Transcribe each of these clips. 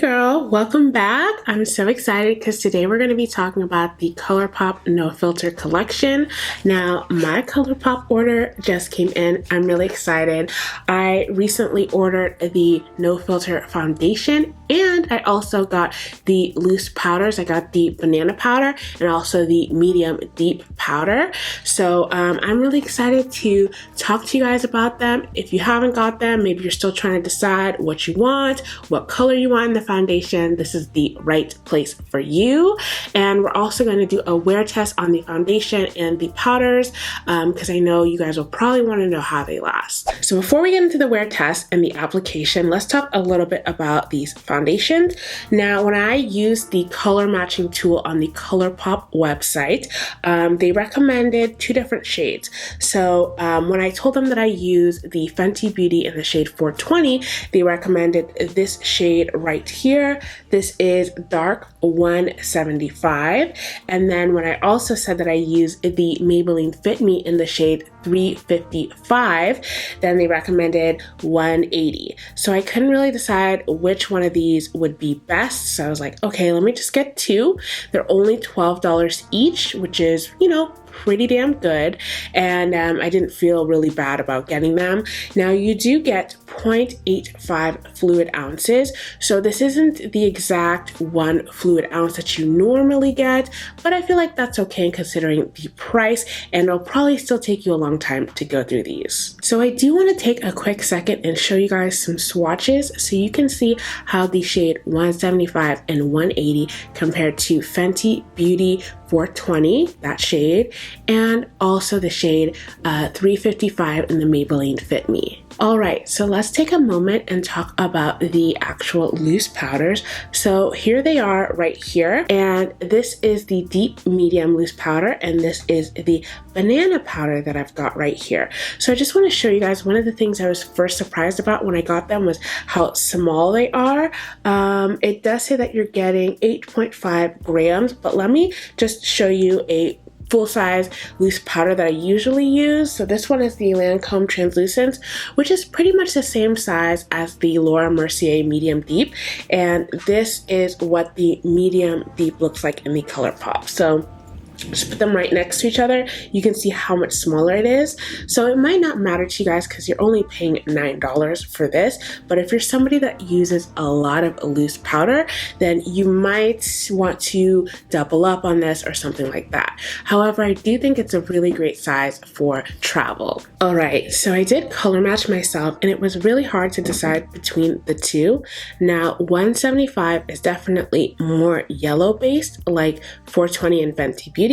girl, welcome back. I'm so excited because today we're going to be talking about the Colourpop No Filter collection. Now, my Colourpop order just came in. I'm really excited. I recently ordered the No Filter foundation and I also got the loose powders. I got the banana powder and also the medium deep powder. So I'm really excited to talk to you guys about them. If you haven't got them, maybe you're still trying to decide what you want, what color you want in the foundation, this is the right place for you. And we're also going to do a wear test on the foundation and the powders because I know you guys will probably want to know how they last. So before we get into the wear test and the application, let's talk a little bit about these foundations. Now, when I used the color matching tool on the Colourpop website, they recommended two different shades. So when I told them that I use the Fenty Beauty in the shade 420, they recommended this shade right here. This is dark 175. And then when I also said that I use the Maybelline Fit Me in the shade 355, then they recommended 180. So I couldn't really decide which one of these would be best. So I was like, okay, let me just get two. They're only $12 each, which is, you know, pretty damn good. And I didn't feel really bad about getting them. Now you do get 0.85 fluid ounces. So this isn't the exact 1 fluid ounce that you normally get, but I feel like that's okay considering the price, and it'll probably still take you a long time to go through these. So I do want to take a quick second and show you guys some swatches so you can see how the shade 175 and 180 compared to Fenty Beauty 420, that shade, and also the shade 355 in the Maybelline Fit Me. Alright, so let's take a moment and talk about the actual loose powders. So here they are right here, and this is the deep medium loose powder, and this is the banana powder that I've got right here. So I just want to show you guys, one of the things I was first surprised about when I got them was how small they are. It does say that you're getting 8.5 grams, but let me just show you a full-size loose powder that I usually use. So this one is the Lancome Translucent, which is pretty much the same size as the Laura Mercier Medium Deep, and this is what the medium deep looks like in the Colourpop. So just put them right next to each other. You can see how much smaller it is. So it might not matter to you guys because you're only paying $9 for this. But if you're somebody that uses a lot of loose powder, then you might want to double up on this or something like that. However, I do think it's a really great size for travel. All right, so I did color match myself and it was really hard to decide between the two. Now, 175 is definitely more yellow based, like 420 and Fenty Beauty.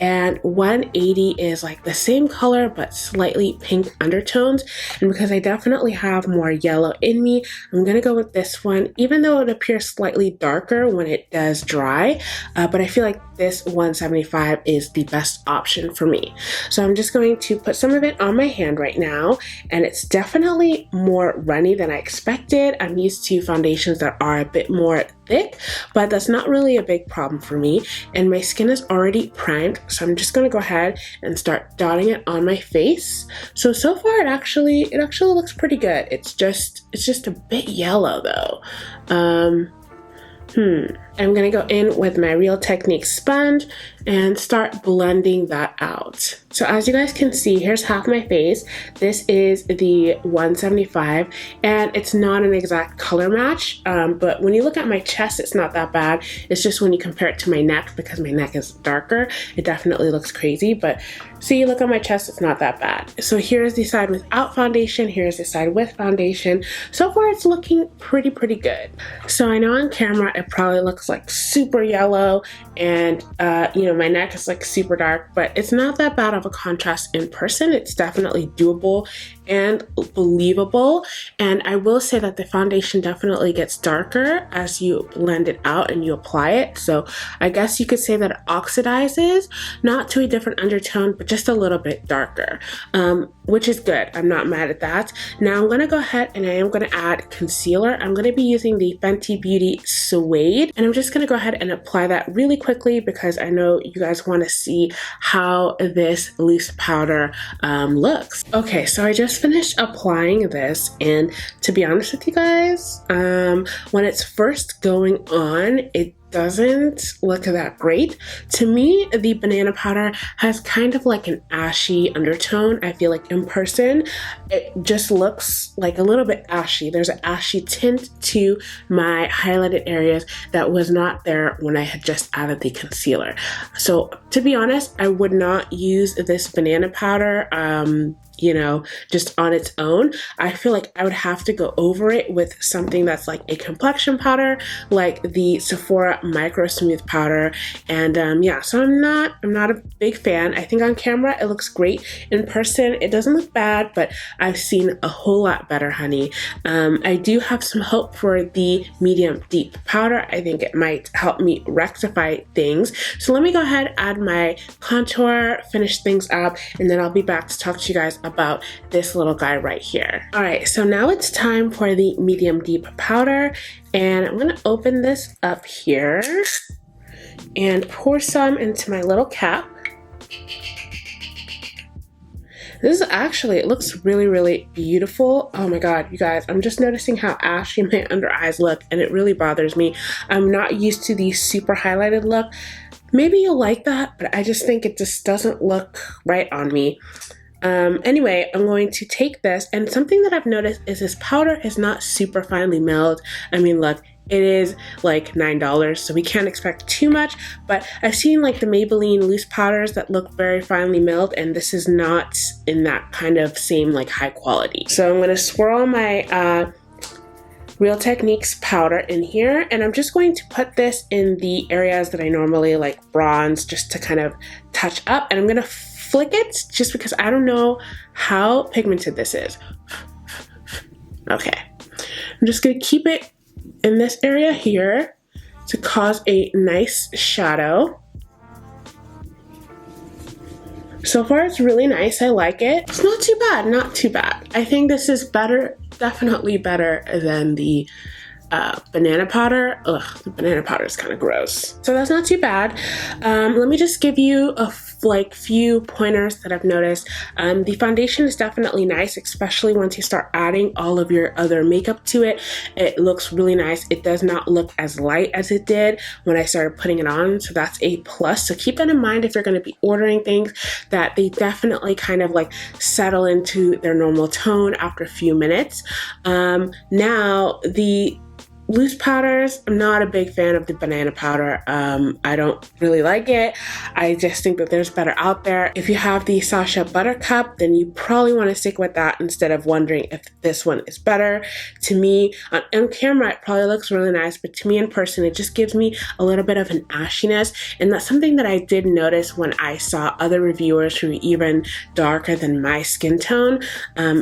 And 180 is like the same color but slightly pink undertones, and because I definitely have more yellow in me, I'm gonna go with this one, even though it appears slightly darker when it does dry, but I feel like this 175 is the best option for me. So I'm just going to put some of it on my hand right now, and it's definitely more runny than I expected. I'm used to foundations that are a bit more thick, but that's not really a big problem for me, and my skin is already primed, so I'm just gonna go ahead and start dotting it on my face. So far it actually looks pretty good. It's just a bit yellow though. I'm gonna go in with my Real Technique sponge and start blending that out. So as you guys can see, here's half my face. This is the 175, and it's not an exact color match, but when you look at my chest, it's not that bad. It's just when you compare it to my neck, because my neck is darker, it definitely looks crazy, but see, look at my chest, it's not that bad. So here's the side without foundation, here's the side with foundation. So far it's looking pretty good. So I know on camera it probably looks like super yellow, and you know, my neck is like super dark, but it's not that bad of a contrast in person. It's definitely doable and believable. And I will say that the foundation definitely gets darker as you blend it out and you apply it. So I guess you could say that it oxidizes, not to a different undertone, but just a little bit darker, which is good. I'm not mad at that. Now I'm gonna go ahead and I am gonna add concealer. I'm gonna be using the Fenty Beauty Suede, and I'm just gonna go ahead and apply that really quickly because I know you guys wanna see how this loose powder looks. Okay, so I just just finished applying this, and to be honest with you guys, when it's first going on, it doesn't look that great. To me, the banana powder has kind of like an ashy undertone. I feel like in person, it just looks like a little bit ashy. There's an ashy tint to my highlighted areas that was not there when I had just added the concealer. So to be honest, I would not use this banana powder you know, just on its own. I feel like I would have to go over it with something that's like a complexion powder, like the Sephora Micro Smooth powder. And yeah, so I'm not a big fan. I think on camera it looks great. In person, it doesn't look bad, but I've seen a whole lot better, honey. I do have some hope for the medium deep powder. I think it might help me rectify things. So let me go ahead, add my contour, finish things up, and then I'll be back to talk to you guys about this little guy right here. All right, so now it's time for the medium deep powder, and I'm gonna open this up here and pour some into my little cap. This is actually, it looks really, really beautiful. Oh my God, you guys, I'm just noticing how ashy my under eyes look, and it really bothers me. I'm not used to the super highlighted look. Maybe you'll like that, but I just think it just doesn't look right on me. Anyway, I'm going to take this, and something that I've noticed is this powder is not super finely milled. I mean, look, it is like $9, so we can't expect too much, but I've seen like the Maybelline loose powders that look very finely milled, and this is not in that kind of same like high quality. So I'm going to swirl my Real Techniques powder in here, and I'm just going to put this in the areas that I normally like bronze, just to kind of touch up, and I'm going to flick it just because I don't know how pigmented this is. Okay, I'm just gonna keep it in this area here to cause a nice shadow. So far it's really nice, I like it. It's not too bad, not too bad. I think this is better, definitely better than the banana powder. Ugh, the banana powder is kind of gross. So that's not too bad. Let me just give you a few pointers that I've noticed. The foundation is definitely nice, especially once you start adding all of your other makeup to it. It looks really nice. It does not look as light as it did when I started putting it on, so that's a plus. So keep that in mind if you're going to be ordering things, that they definitely kind of like settle into their normal tone after a few minutes. Now the loose powders, I'm not a big fan of the banana powder. I don't really like it. I just think that there's better out there. If you have the Sasha Buttercup, then you probably want to stick with that instead of wondering if this one is better. To me, on camera, it probably looks really nice, but to me in person, it just gives me a little bit of an ashiness. And that's something that I did notice when I saw other reviewers who were even darker than my skin tone.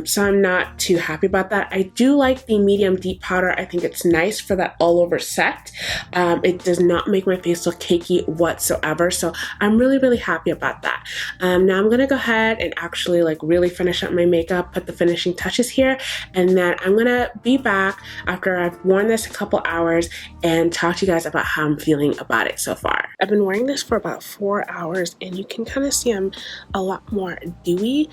So I'm not too happy about that. I do like the medium deep powder. I think it's nice for that all over set. It does not make my face look cakey whatsoever, so I'm really, really happy about that. Now I'm gonna go ahead and actually like really finish up my makeup, put the finishing touches here, and then I'm gonna be back after I've worn this a couple hours and talk to you guys about how I'm feeling about it so far. I've been wearing this for about 4 hours, and you can kind of see I'm a lot more dewy.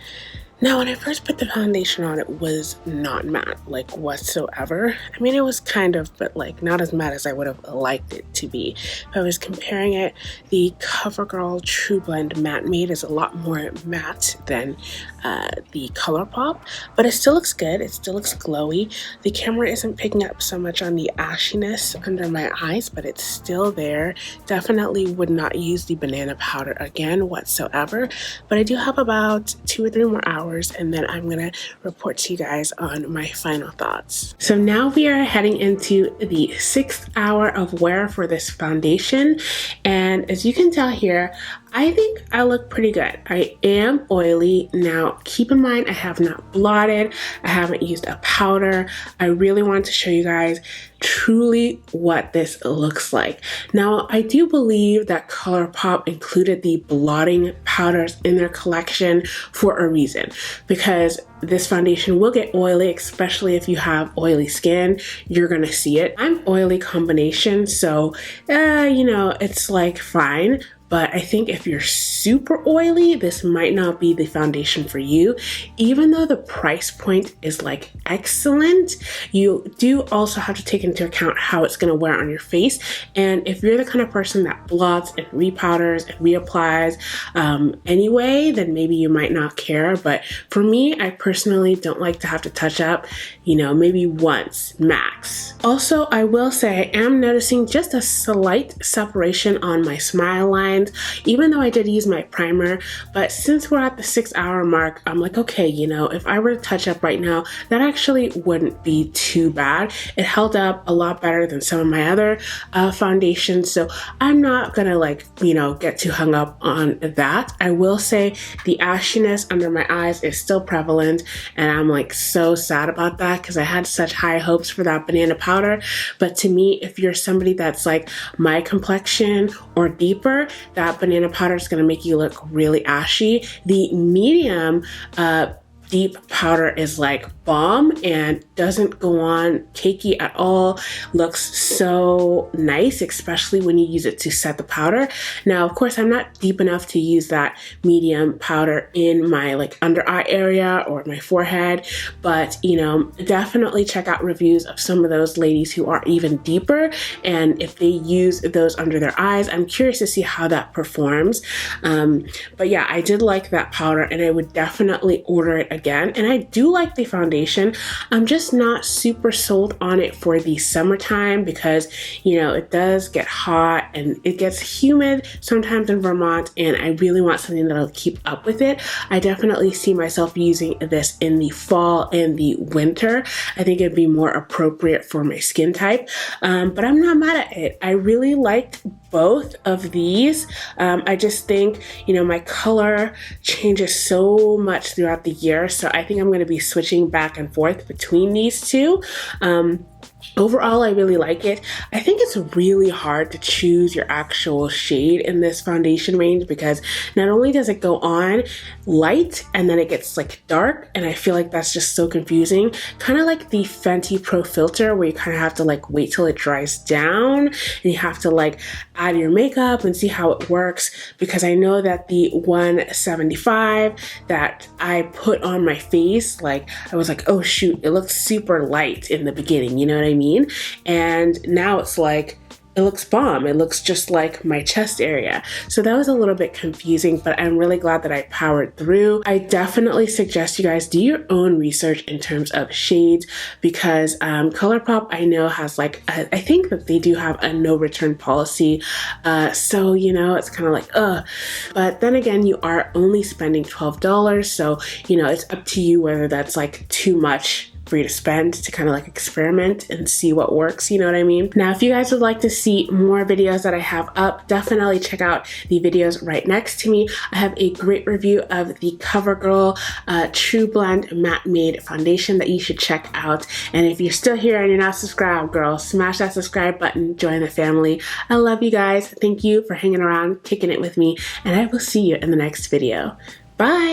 Now, when I first put the foundation on, it was not matte, like whatsoever. I mean, it was kind of, but like not as matte as I would have liked it to be. If I was comparing it, the CoverGirl True Blend Matte Made is a lot more matte than the Colourpop, but it still looks good. It still looks glowy. The camera isn't picking up so much on the ashiness under my eyes, but it's still there. Definitely would not use the banana powder again whatsoever, but I do have about 2 or 3 more hours, and then I'm gonna report to you guys on my final thoughts. So now we are heading into the 6th hour of wear for this foundation, and as you can tell here, I think I look pretty good. I am oily. Now, keep in mind, I have not blotted. I haven't used a powder. I really want to show you guys truly what this looks like. Now, I do believe that Colourpop included the blotting powders in their collection for a reason, because this foundation will get oily, especially if you have oily skin. You're gonna see it. I'm oily combination, so you know, it's like fine. but I think if you're super oily, this might not be the foundation for you. Even though the price point is like excellent, you do also have to take into account how it's going to wear on your face. And if you're the kind of person that blots and repowders and reapplies anyway, then maybe you might not care. But for me, I personally don't like to have to touch up, you know, maybe once max. Also, I will say I am noticing just a slight separation on my smile lines, even though I did use my primer. But since we're at the 6-hour mark, I'm like, okay, you know, if I were to touch up right now, that actually wouldn't be too bad. It held up a lot better than some of my other foundations, so I'm not gonna like, you know, get too hung up on that. I will say the ashiness under my eyes is still prevalent, and I'm like so sad about that because I had such high hopes for that banana powder. But to me, if you're somebody that's like my complexion or deeper, that banana powder is going to make you look really ashy. The medium deep powder is like bomb and doesn't go on cakey at all. Looks so nice, especially when you use it to set the powder. Now, of course, I'm not deep enough to use that medium powder in my like under eye area or my forehead, but you know, definitely check out reviews of some of those ladies who are even deeper, and if they use those under their eyes, I'm curious to see how that performs. But yeah, I did like that powder and I would definitely order it again. And I do like the foundation. I'm just not super sold on it for the summertime because, you know, it does get hot and it gets humid sometimes in Vermont, and I really want something that'll keep up with it. I definitely see myself using this in the fall and the winter. I think it'd be more appropriate for my skin type, but I'm not mad at it. I really liked both of these. I just think, you know, my color changes so much throughout the year, so I think I'm going to be switching back and forth between these two. Overall, I really like it. I think it's really hard to choose your actual shade in this foundation range because not only does it go on light and then it gets like dark, and I feel like that's just so confusing. Kind of like the Fenty Pro Filter where you kind of have to like wait till it dries down and you have to like add your makeup and see how it works, because I know that the 175 that I put on my face, like I was like, oh shoot, it looks super light in the beginning, you know what I mean? And now it's like, it looks bomb. It looks just like my chest area. So that was a little bit confusing, but I'm really glad that I powered through. I definitely suggest you guys do your own research in terms of shades, because Colourpop, I know, has like, I think that they do have a no return policy. So, you know, it's kind of like, but then again, you are only spending $12. So, you know, it's up to you whether that's like too much for you to spend to kind of like experiment and see what works, you know what I mean? Now, if you guys would like to see more videos that I have up, definitely check out the videos right next to me. I have a great review of the CoverGirl True Blend Matte Made Foundation that you should check out. And if you're still here and you're not subscribed, girl, smash that subscribe button, join the family. I love you guys. Thank you for hanging around, kicking it with me, and I will see you in the next video. Bye!